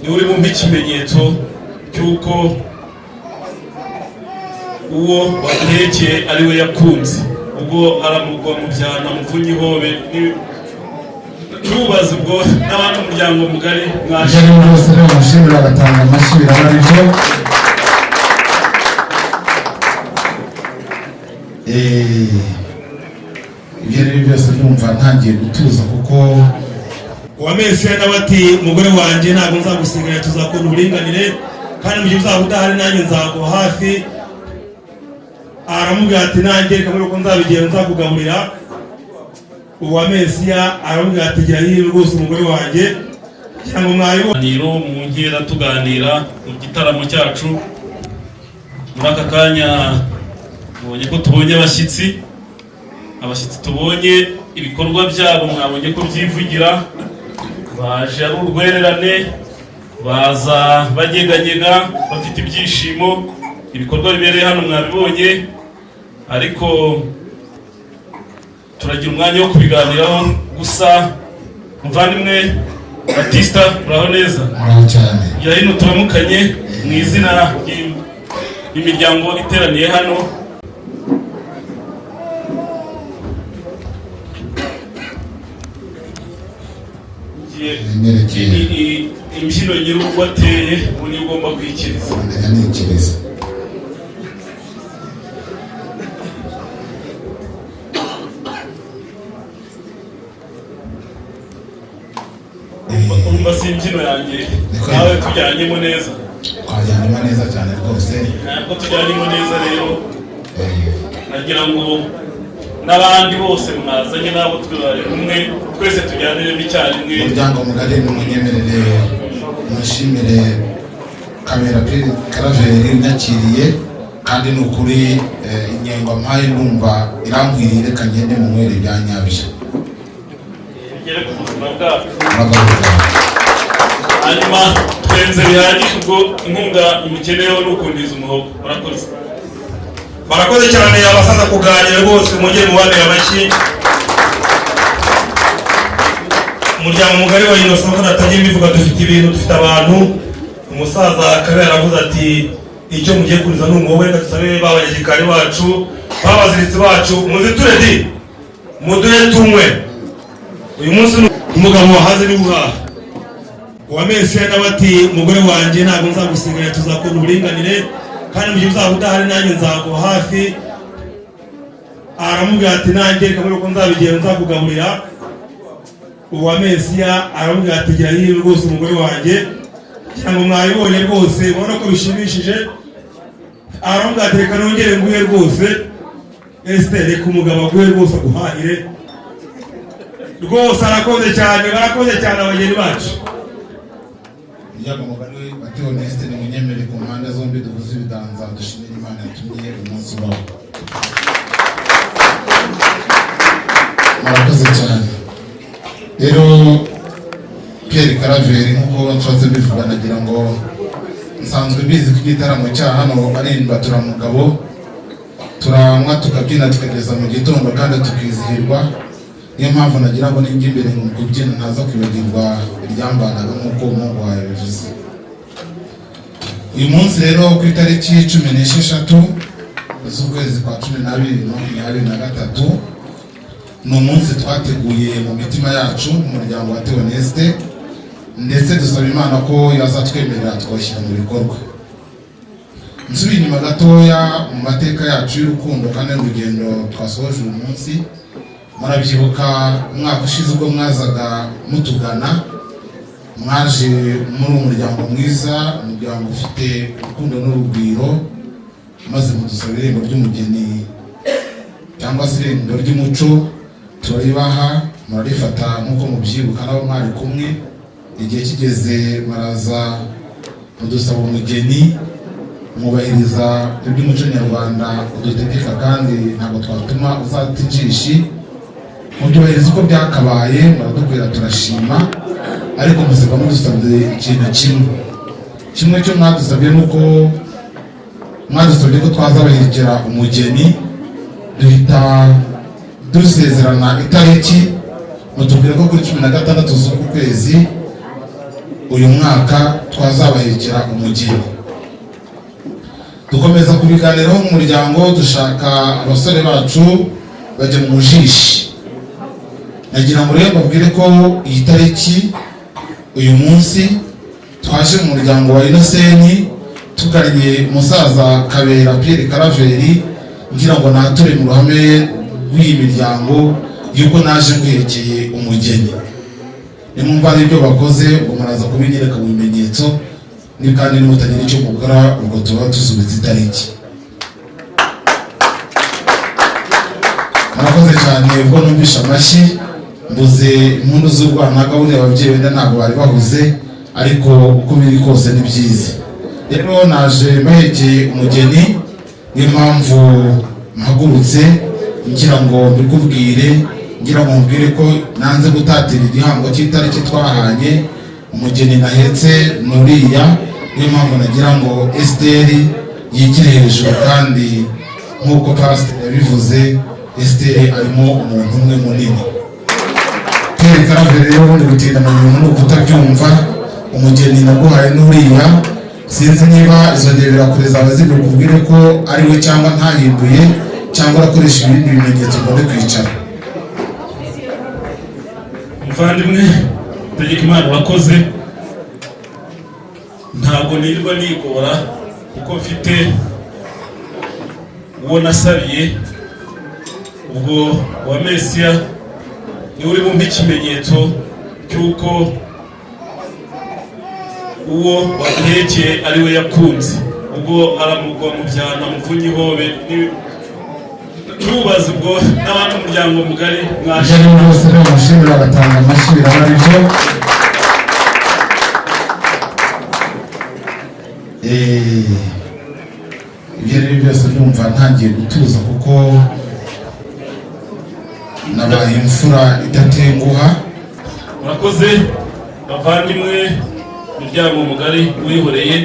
ni uri mu ikimenyetso cy'uko uwo watekeye ari we yakunze ubwo aramugwa mu byana muvunyi hobe cyubaza ubwo n'abandi umuryango mugari mwashimye bose n'abashimira batanga amashyi birabariho ibyo rero byose numva ntangiye gutuza kuko Uwamese n'abati umugore wanjye ntabwo nzagusigaye tuzakora uburinganire kandi mu gihe uzaba udahari nanjye nzaguha hafi aramubwira ati nanjye kamwe uko nzabigenza nzakugaburira Uwamese aramubwira ati gira hino rwose umugore wanjye kugira ngo mwayiboniro mu nkera tuganira mu gitaramo cyacu muri aka kanya mubonye ko tubonye abashyitsi tubonye ibikorwa byabo mwabonye ko byivugira baje ari urwererane baza bageganyega bafite ibyishimo ibikorwa bibereye hano mwabibonye ariko turagira umwanya wo kubiganiraho gusa muvandimwe Batista muraho neza cyane ya hino turamukanye mu izina ry'imiryango iteraniye hano imbyino nyir'urugo ateye ubu niyo ugomba kwikiriza urumva si imbyino yanjye nawe tujyanyemo neza twajyanyemo neza cyane rwose ntabwo tujyanyemo neza rero nagira ngo n'abandi bose mwazanye nabo umwe twese tujyaniremo icyarimwe umuryango mugari n'umunyemerere mwishimire kamera Karaveri unyakiriye kandi ni ukuri inyengo mpaye numva irankwiriye reka ngende mu mwere bya nyabyo bigere ku buzima bwacu hanyuma twenze bihagije ubwo inkunga imukeneyeho n'ukundiza umuhogo murakoze barakoze cyane abasaza kuganira rwose mujye mubanira amashyi umuryango mugari wa Innocent natangiye mbivuga dufite ibintu dufite abantu umusaza Kabera aravuze ati icyo mugiye kuriza n'umuhogo reka dusabe babanyagikari bacu babaziritsi bacu muziture di muduhe tumwe uyu munsi umugabo wahaze ni buhaha Uwamese n'abati umugore wanjye ntabwo nzagusigaye tuzakora uburinganire kandi mu gihe uzaba udahari nanjye nzaguha hafi aramubwira ati nanjye kamwe uko nzabigenza nzakugaburira Uwamese aramubwira ati gira hino rwose umugore wanjye kugira ngo mwayibonye rwose ubona ko bishimishije aramubwira ati reka nongere nguhe rwose Esther reka umugabo aguhe rwose aguhahire rwose arakoze cyane barakoze cyane abageni bacu umuryango mugari Honeste ni munyemerere ku mpande zombi duhuze ibiganza dushimira Imana yatumye umunsi wawe murakoze cyane rero Pierre Karaveri nk'uko nshatse bivuga nagira ngo nsanzwe bizi ko igitaramo cya hano ari imbaturamugabo turamwa tukabyina tukageza mu gitondo kandi tukizihirwa niyo mpamvu nagira ngo ninjye imbere mu kubyina ntaza kwibagirwa iryambanaga nk'uko umuhungu wawe bivuze uyu munsi rero ku itariki 16 z'ukwezi kwa 12/2023 ni umunsi twateguye mu mitima yacu umuryango wa Honeste ndetse dusaba Imana ko yazatwemerera twashyira mu bikorwa nsubiye inyuma gatoya mu mateka yacu y'urukundo kandi n'urugendo twasohoje uyu munsi murabyibuka umwaka ushize ubwo mwazaga mutugana mwaje muri umuryango mwiza umuryango ufite urukundo n'urugwiro maze mudusaba irembo ry'umugeni cyangwa se irembo ry'umuco turibaha murarifata nk'uko mubyibuka nabo mwari kumwe igihe kigeze maraza mudusaba umugeni mwubahiriza iby'umuco nyarwanda udutegeka kandi ntabwo twatuma uzata injishi mubyubahiriza uko byakabaye muradukwira turashima ariko musiga mudusabye ikintu kimwe cyo mwadusabye nuko mwadusabye ko twazabahirikira umugeni duhita dusezerana itariki mutubwira ko kuri 16 z'uku kwezi uyu mwaka twazabahekera umugeni. Dukomeza kubiganiraho mu muryango, dushaka abasore bacu bajya mu mujishi. Nagira ngo rero mbabwire ko iyi tariki uyu munsi twaje mu muryango wa Innocent tuganye umusaza Kabera Pierre Karaveri, ngira ngo nature mu ruhame rw'iyi miryango yuko naje kwegeye umugeni. Nimumva ari ibyo bakoze ngo muraza kubinyereka mu bimenyetso, ni kandi nimutagira icyo mukora ubwo tuba dusubiza itariki. Murakoze cyane, ubwo numvisha amashyi mbuze impundu z'urwanaga, buriya ababyeyi wenda ntabwo bari bahuze, ariko uko biri kose ni byiza. Rero naje mbahekeye umugeni, niyo mpamvu mpagurutse ngira ngo mbikubwire, ngira ngo mubwire ko nanze gutatira igihango cy'itariki twahanye. Umugeni nahetse nuriya, niyo mpamvu nagira ngo Esteri yigire hejuru, kandi nk'uko pasiteri yabivuze Esteri arimo umuntu umwe munini. Pierre Karaveri rero ubundi gutinda mu bintu ni ukutabyumva. Umugeni naguhaye nuriya, sinzi niba izo ndeberakure zawe ziri bukubwire ko ari we cyangwa ntahinduye, cyangwa urakoresha ibindi bimenyetso ngo ube kwicara. Muvandimwe Tegekimana urakoze, ntabwo nirirwa nigora kuko mfite uwo nasabiye. Ubwo wa Mesiya ni uri bumpe ikimenyetso cy'uko uwo waduhekeye ari we yakunze. Ubwo aramugwa mu byana muvunyi hobe tubaze ubwo n'abandi umuryango mugari mwaje bose bamushimira batanga amashyi birabari byo. Ibyo rero byose ndumva ntangiye gutuza kuko nabaye imfura idatenguha. Murakoze bavandimwe, umuryango mugari wihoreye.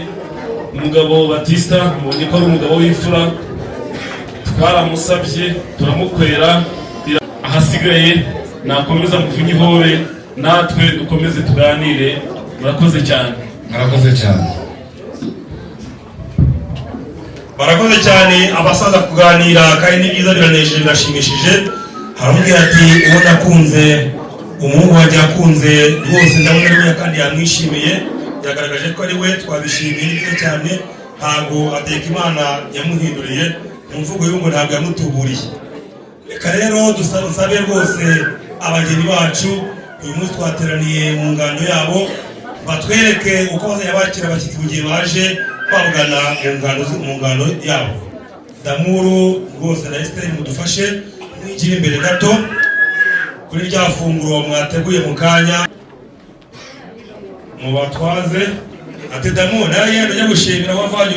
Umugabo Batista mubonye ko ari umugabo w'imfura, twaramusabye turamukwera. Ahasigaye nakomeza muvunyi hobe, natwe dukomeze tuganire. Murakoze cyane. Murakoze cyane. Barakoze cyane abasaza kuganira, kandi ni byiza, biranejeje, birashimishije. Haramubwira ati uwo nakunze, umuhungu wanjye yakunze rwose, ndabona ari we kandi yamwishimiye, yagaragaje ko ari we. Twabishimiye neza cyane, ntabwo Tegekimana yamuhinduriye mu mvugo y'ungo ntabwo yamutuburiye. Reka rero dusabe rwose abageni bacu, uyu munsi twateraniye mu ngando yabo, batwereke uko bazajya bakira abashyitsi mu gihe baje babugana mu ngando yabo. Damuru rwose na Esteri mudufashe mwigire imbere gato kuri rya funguro mwateguye mu kanya, mubatwaze. Ati Damuru nawe yenda ujya gushimira wavanye